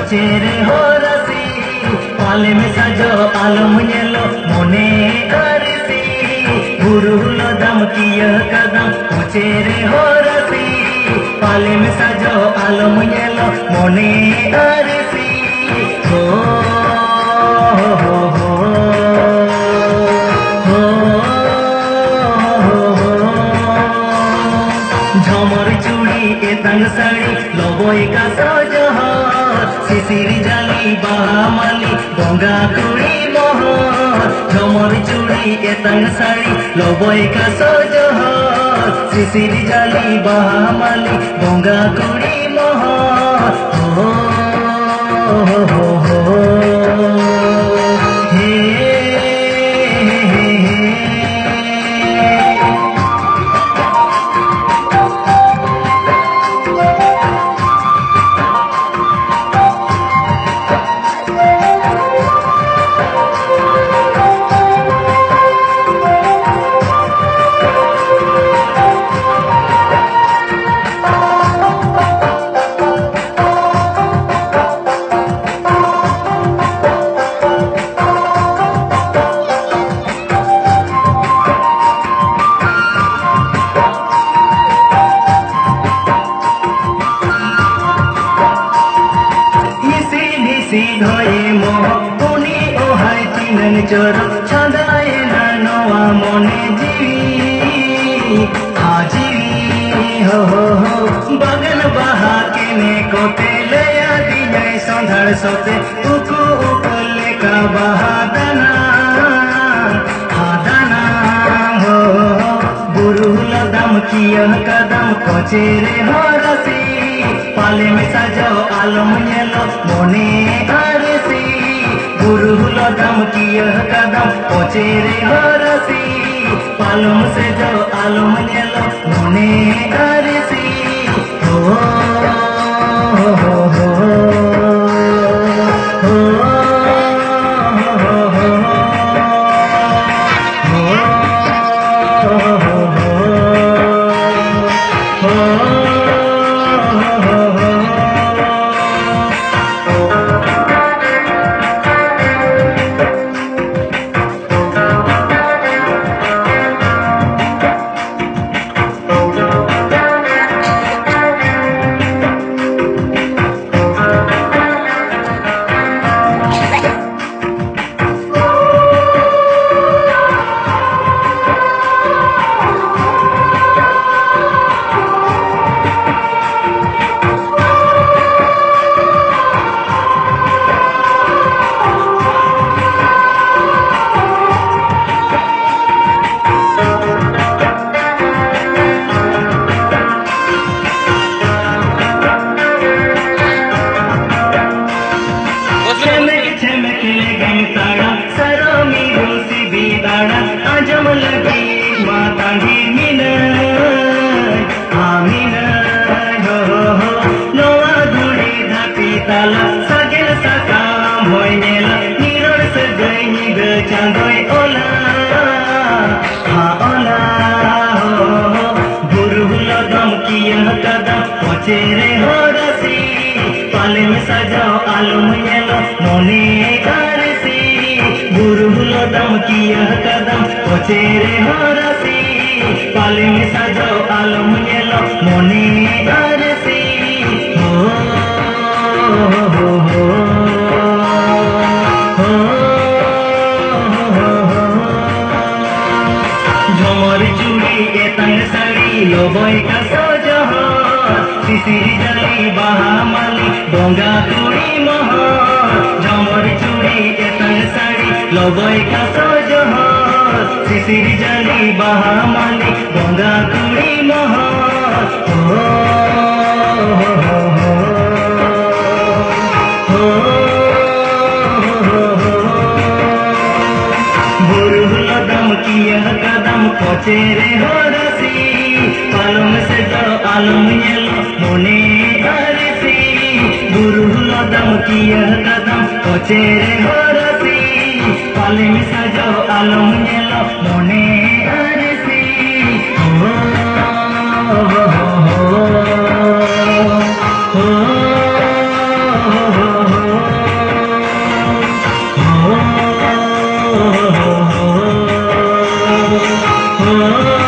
पचेरे हो रसी पाले में सजो आलम नेलो मोने अरसी गुरुलो दम किया कदम पचेरे हो रसी पाले में सजो आलम नेलो मोने अरसी हो झमर चूड़ी एतंग साड़ी लबोई का सजहर शिशिरी जाली बामाली गंगा कुड़ी मोहर झमर चूड़ी एतंग साड़ी लबोई का सजहर शिशिरी जाली बामाली गंगा कुड़ी मोहर हो धोए मोह पुनी ओहाय तीनन चोर छंदाए नवा मने जीवी हाजीवी हो बगन बहा के ने कोते ले आदि जाय संधर सोते उकु उकले का बहादना हादना हो गुरु लदम किया कदम पचेरे हो रसी पाले में सजाओ आलम नेलो मोने अरसी गुरु लदम किया कदम पचेरे हो रसी पालम से जाओ आलम नेलो मोने अरसी हो आजम लगी माता मीन आमीन हो नवा धुड़ी धापी ताला सगेल सकाम होय नेला निरोड़ से गई निग चांदोय ओला हा ओला हो गुरु लदम किया कदम पचेरे हो रसी पाले में सजाओ आलम नेलो मोने अरसी गुरु लदम किया कदम पचेरे हो रसी पाले में सजाओ आलम नेलो मोने अरसी हो झमर चूड़ी एतंग साड़ी लबोई का सजहर शिशिरी जाली बामाली गंगा कुड़ी मोहर झमर चूड़ी एतंग साड़ी लबोई का सजहर शिशिरी जाली बामाली गंगा कुड़ी मोहर हो गुरु लदम किया कदम पचेरे हो रसी पालम से जाओ आलम नेलो मोने अरसी गुरु लदम किया कदम पचेरे हो रसी पाले में सजाओ आलम नेलो मोने अरसी हो हो हो हो हो हो